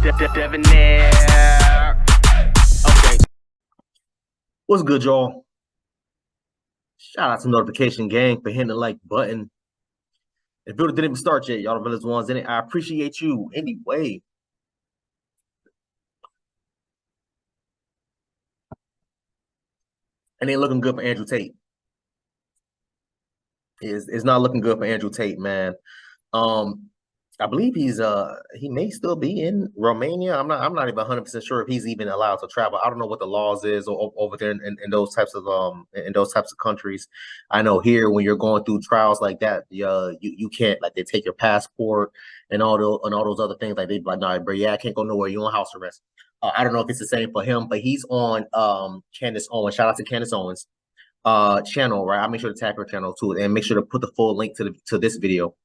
Debonair. Okay. What's good, y'all? Shout out to Notification Gang for hitting the like button. If the video didn't even start yet, y'all the realest ones in it. I appreciate you anyway. And ain't looking good for Andrew Tate. It's not looking good for Andrew Tate, man. I believe he may still be in Romania. I'm not even 100% sure if he's even allowed to travel. I don't know what the laws is over there in those types of countries. I know here when you're going through trials like that, you can't, like, they take your passport and all those other things. Like, they like, nah, bro, yeah, I can't go nowhere. You're on house arrest. I don't know if it's the same for him, but he's on Candace Owens. Shout out to Candace Owens channel, right? I'll make sure to tag her channel too, and make sure to put the full link to this video.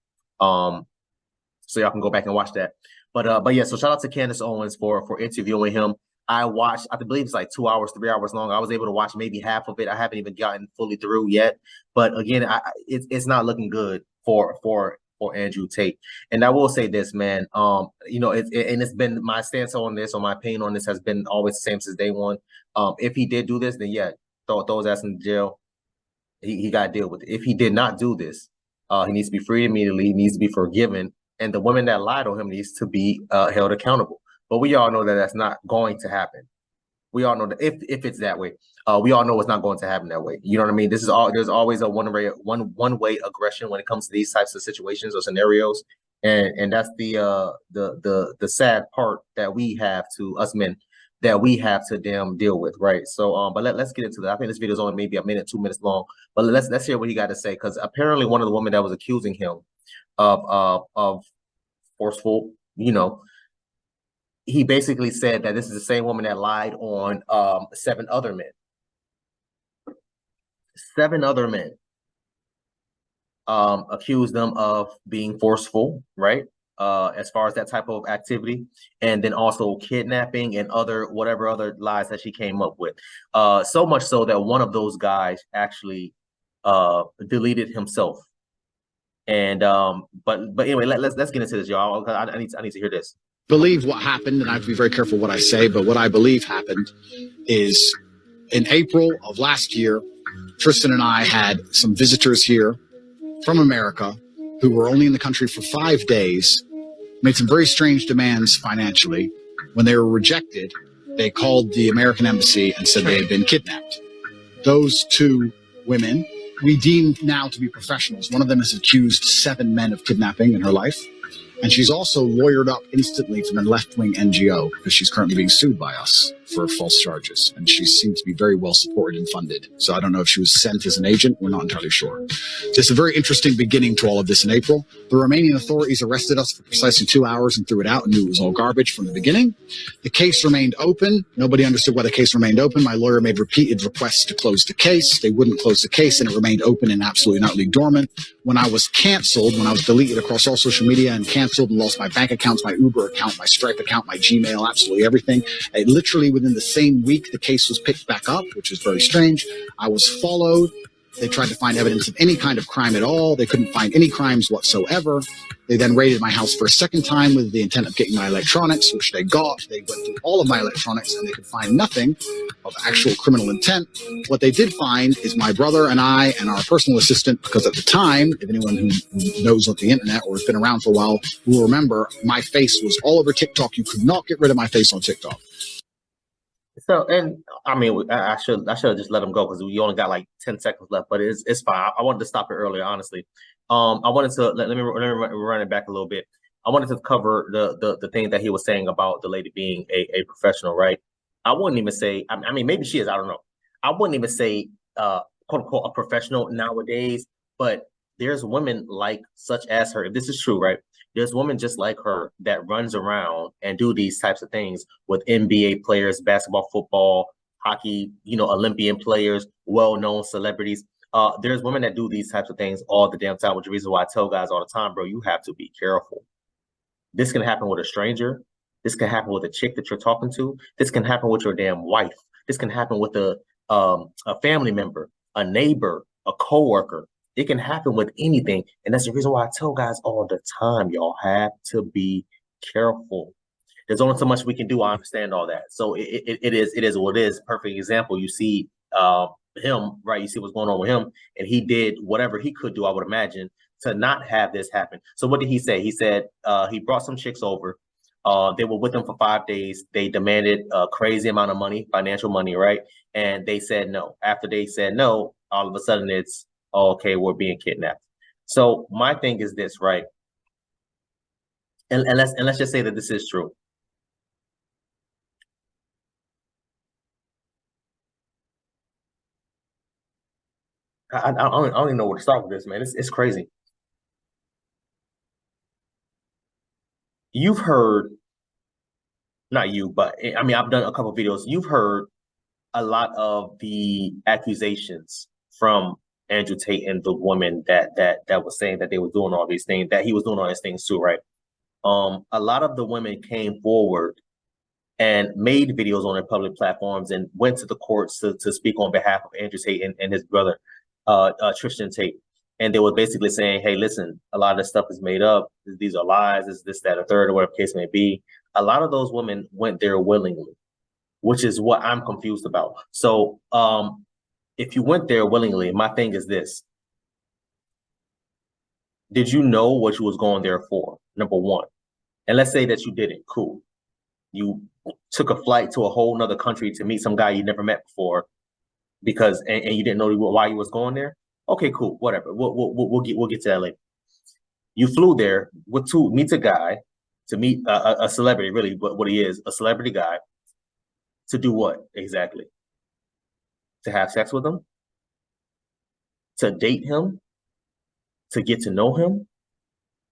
So y'all can go back and watch that. But yeah, so shout out to Candace Owens for interviewing him. I watched, I believe it's like 2 hours, 3 hours long. I was able to watch maybe half of it. I haven't even gotten fully through yet. But again, it's not looking good for Andrew Tate. And I will say this, man. You know, it's been my stance on this, or my opinion on this, has been always the same since day one. If he did do this, then yeah, throw his ass in jail. He got to deal with it. If he did not do this, he needs to be freed immediately. He needs to be forgiven. And the woman that lied on him needs to be held accountable. But we all know that that's not going to happen. We all know that if it's that way, we all know it's not going to happen that way. You know what I mean? This is all. There's always a one way aggression when it comes to these types of situations or scenarios, and that's the sad part that we have to us men, that we have to deal with, right? So, but let's get into that. I think this video is only maybe a minute, 2 minutes long, but let's hear what he got to say, because apparently one of the women that was accusing him of forceful, you know, he basically said that this is the same woman that lied on 7 other men. 7 other men accused them of being forceful, right? As far as that type of activity, and then also kidnapping and whatever other lies that she came up with. So much so that one of those guys actually deleted himself. And but anyway, let's get into this, y'all. I need to hear this. Believe what happened, and I have to be very careful what I say, but what I believe happened is in April of last year, Tristan and I had some visitors here from America who were only in the country for 5 days, made some very strange demands financially. When they were rejected, they called the American embassy and said they had been kidnapped. Those 2 women we deem now to be professionals. One of them has accused 7 men of kidnapping in her life. And she's also lawyered up instantly from a left-wing NGO because she's currently being sued by us for false charges. And she seems to be very well supported and funded. So I don't know if she was sent as an agent. We're not entirely sure. It's a very interesting beginning to all of this in April. The Romanian authorities arrested us for precisely 2 hours and threw it out and knew it was all garbage from the beginning. The case remained open. Nobody understood why the case remained open. My lawyer made repeated requests to close the case. They wouldn't close the case, and it remained open and absolutely not utterly dormant. When I was canceled, when I was deleted across all social media and canceled and lost my bank accounts, my Uber account, my Stripe account, my Gmail, absolutely everything, literally within the same week, the case was picked back up, which is very strange. I was followed. They tried to find evidence of any kind of crime at all. They couldn't find any crimes whatsoever. They then raided my house for a second time with the intent of getting my electronics, which they got. They went through all of my electronics and they could find nothing of actual criminal intent. What they did find is my brother and I and our personal assistant, because at the time, if anyone who knows of the internet or has been around for a while will remember, my face was all over TikTok. You could not get rid of my face on TikTok. So, and I mean, I should have just let him go because we only got like 10 seconds left, but it's fine. I wanted to stop it earlier, honestly. I wanted to let me run it back a little bit. I wanted to cover the thing that he was saying about the lady being a professional, right? I wouldn't even say, I mean, maybe she is, I don't know. I wouldn't even say quote unquote a professional nowadays, but there's women like such as her, if this is true, right? There's women just like her that runs around and do these types of things with NBA players, basketball, football, hockey, you know, Olympian players, well-known celebrities. There's women that do these types of things all the damn time, which is the reason why I tell guys all the time, bro, you have to be careful. This can happen with a stranger. This can happen with a chick that you're talking to. This can happen with your damn wife. This can happen with a family member, a neighbor, a coworker. It can happen with anything. And that's the reason why I tell guys all the time, y'all have to be careful. There's only so much we can do. I understand all that. So it is what it is. Perfect example. You see him, right? You see what's going on with him, and he did whatever he could do, I would imagine, to not have this happen. So what did he say? He said he brought some chicks over. They were with him for 5 days. They demanded a crazy amount of money, financial money, right? And they said no. After they said no, all of a sudden it's, oh, okay, we're being kidnapped. So my thing is this, right? And let's just say that this is true. I don't even know where to start with this, man. It's crazy. You've heard, not you, but I mean, I've done a couple of videos. You've heard a lot of the accusations from Andrew Tate and the woman that was saying that they were doing all these things, that he was doing all these things too, right? A lot of the women came forward and made videos on their public platforms and went to the courts to speak on behalf of Andrew Tate and his brother, Tristan Tate. And they were basically saying, hey, listen, a lot of this stuff is made up. These are lies, this, that, or third, or whatever the case may be. A lot of those women went there willingly, which is what I'm confused about. So if you went there willingly, my thing is this. Did you know what you was going there for? Number one. And let's say that you didn't. Cool. You took a flight to a whole nother country to meet some guy you never met before because and you didn't know why you was going there. Okay, cool, whatever. We'll get to that later. You flew there to meet a guy, to meet a celebrity, really, but what he is, a celebrity guy, to do what exactly? To have sex with him? To date him? To get to know him?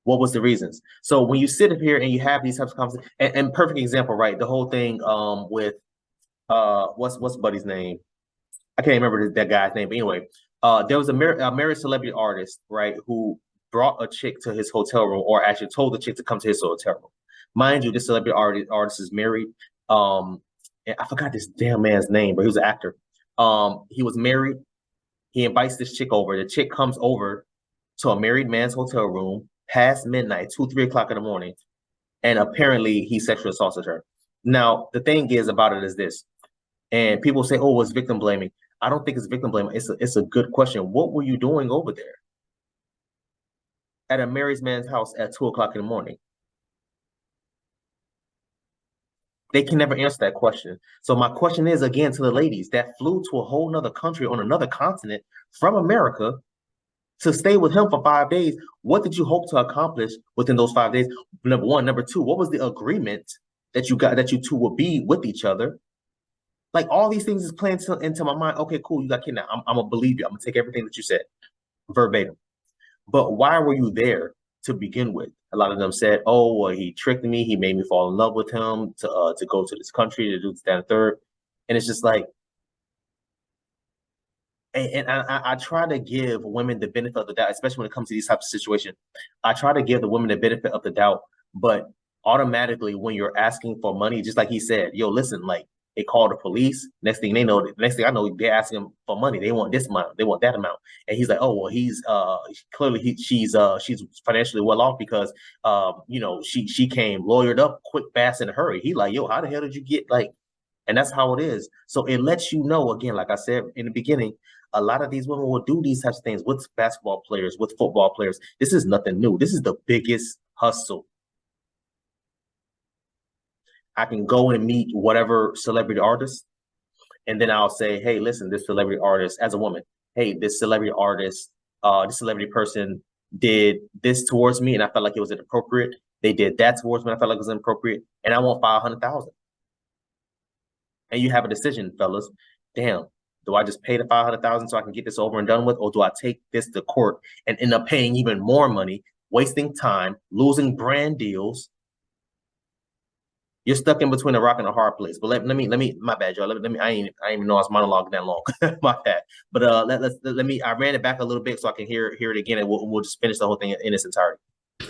What was the reasons? So when you sit up here and you have these types of conversations, and perfect example, right? The whole thing with what's Buddy's name? I can't remember that guy's name, but anyway, there was a married celebrity artist, right, who brought a chick to his hotel room, or actually told the chick to come to his hotel room. Mind you, this celebrity artist is married. And I forgot this damn man's name, but he was an actor. He was married. He invites this chick over. The chick comes over to a married man's hotel room past midnight, 2, 3 o'clock in the morning, and apparently he sexually assaulted her. Now, the thing is about it is this, and people say, oh, it's victim blaming. I don't think it's victim blaming. It's a good question. What were you doing over there at a married man's house at 2 o'clock in the morning? They can never answer that question. So my question is, again, to the ladies that flew to a whole nother country on another continent from America to stay with him for 5 days, what did you hope to accomplish within those 5 days? Number one. Number two, what was the agreement that you got that you two would be with each other? Like, all these things is playing into my mind. Okay, cool, you got kidnapped. I'm gonna believe you. I'm gonna take everything that you said verbatim. But why were you there to begin with? A lot of them said, oh, well, he tricked me. He made me fall in love with him to go to this country to do this, that, and third. And it's just like, and I try to give women the benefit of the doubt, especially when it comes to these types of situations. I try to give the women the benefit of the doubt, but automatically when you're asking for money, just like he said, yo, listen, like, they call the police. Next thing I know, they're asking him for money. They want this amount. They want that amount. And he's like, oh, well, he's clearly she's financially well off because she came lawyered up quick, fast, in a hurry. He like, yo, how the hell did you get like? And that's how it is. So it lets you know, again, like I said in the beginning, a lot of these women will do these types of things with basketball players, with football players. This is nothing new. This is the biggest hustle. I can go and meet whatever celebrity artist, and then I'll say, hey, listen, this celebrity artist, as a woman, hey, this celebrity artist, this celebrity person did this towards me, and I felt like it was inappropriate. They did that towards me, and I felt like it was inappropriate, and I want $500,000. And you have a decision, fellas. Damn, do I just pay the $500,000 so I can get this over and done with, or do I take this to court and end up paying even more money, wasting time, losing brand deals? You're stuck in between a rock and a hard place. But let me, my bad, y'all. I ain't even know I was monologuing that long. My bad. But I ran it back a little bit so I can hear it again, and we'll just finish the whole thing in its entirety.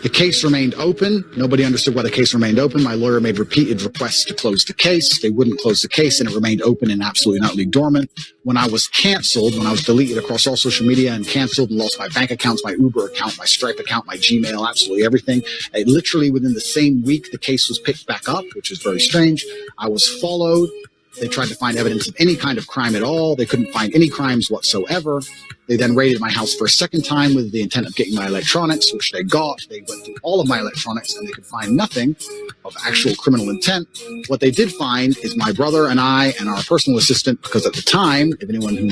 The case remained open. Nobody understood why the case remained open. My lawyer made repeated requests to close the case. They wouldn't close the case, and it remained open and absolutely and utterly dormant. When I was canceled, when I was deleted across all social media and canceled and lost my bank accounts, my Uber account, my Stripe account, my Gmail, absolutely everything, literally within the same week, the case was picked back up, which is very strange. I was followed. They tried to find evidence of any kind of crime at all. They couldn't find any crimes whatsoever. They then raided my house for a second time with the intent of getting my electronics, which they got. They went through all of my electronics and they could find nothing of actual criminal intent. What they did find is my brother and I and our personal assistant, because at the time, if anyone who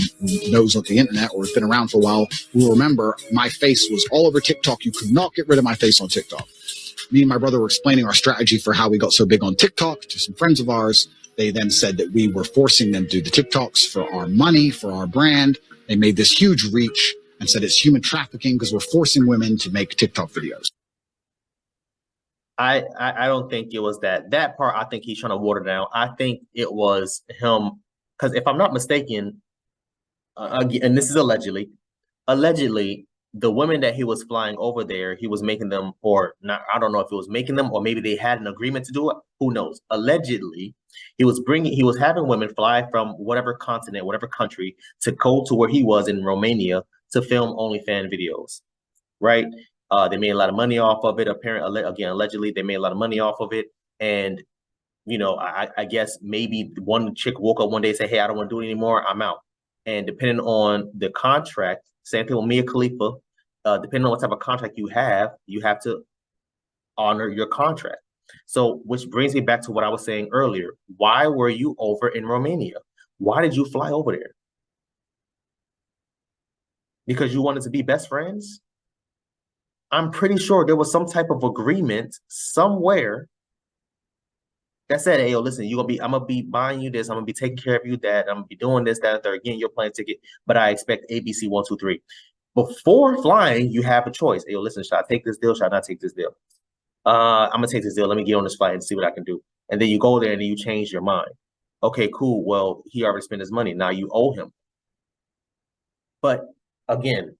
knows of the internet or has been around for a while will remember, my face was all over TikTok. You could not get rid of my face on TikTok. Me and my brother were explaining our strategy for how we got so big on TikTok to some friends of ours. They then said that we were forcing them to do the TikToks for our money, for our brand. They made this huge reach and said it's human trafficking because we're forcing women to make TikTok videos. I don't think it was that part. I think he's trying to water down. I think it was him, because if I'm not mistaken, and this is allegedly, the women that he was flying over there, he was making them, or not, I don't know if it was making them, or maybe they had an agreement to do it. Who knows? Allegedly, he was having women fly from whatever continent, whatever country, to go to where he was in Romania to film OnlyFans videos, right? They made a lot of money off of it. Apparently, again, allegedly, they made a lot of money off of it. And, you know, I guess maybe one chick woke up one day and said, hey, I don't want to do it anymore. I'm out. And depending on the contract, same thing with Mia Khalifa, depending on what type of contract you have to honor your contract. So, which brings me back to what I was saying earlier. Why were you over in Romania? Why did you fly over there? Because you wanted to be best friends? I'm pretty sure there was some type of agreement somewhere that said, hey, yo, listen, I'm gonna be buying you this, I'm gonna be taking care of you that, I'm gonna be doing this, that, and third, getting your plane ticket, but I expect ABC 1, 2, 3. Before flying, you have a choice. Hey, yo, listen, should I take this deal? Should I not take this deal? I'm gonna take this deal. Let me get on this flight and see what I can do. And then you go there and then you change your mind. Okay, cool. Well, he already spent his money. Now you owe him. But again,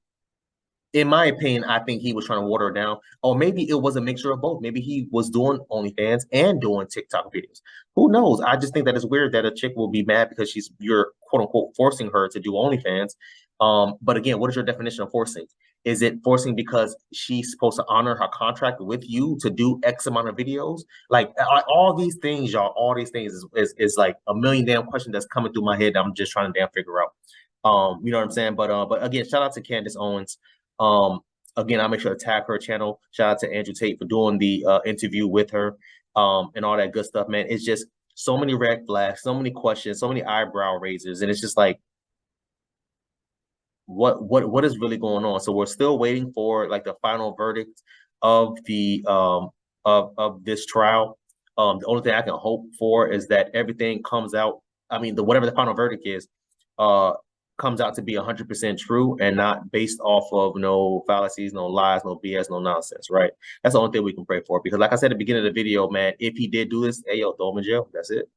in my opinion, I think he was trying to water it down. Or maybe it was a mixture of both. Maybe he was doing OnlyFans and doing TikTok videos. Who knows? I just think that it's weird that a chick will be mad because you're quote unquote forcing her to do OnlyFans. But again, what is your definition of forcing? Is it forcing because she's supposed to honor her contract with you to do X amount of videos? Like all these things, y'all, all these things is like a million damn questions that's coming through my head that I'm just trying to damn figure out. You know what I'm saying? But again, shout out to Candace Owens. Again, I'll make sure to tag her channel. Shout out to Andrew Tate for doing the interview with her and all that good stuff, man. It's just so many red flags, so many questions, so many eyebrow raisers, and it's just like, what is really going on? So we're still waiting for like the final verdict of the of this trial. The only thing I can hope for is that everything comes out. I mean, whatever the final verdict is, comes out to be 100% true and not based off of no fallacies, no lies, no BS, no nonsense, right? That's the only thing we can pray for. Because like I said at the beginning of the video, man, if he did do this, hey, yo, throw him in jail. That's it.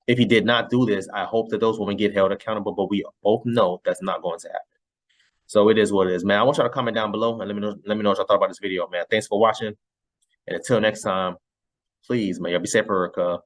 If he did not do this, I hope that those women get held accountable, but we both know that's not going to happen. So it is what it is, man. I want y'all to comment down below and let me know what y'all thought about this video, man. Thanks for watching. And until next time, please, man, y'all be safe, Erica.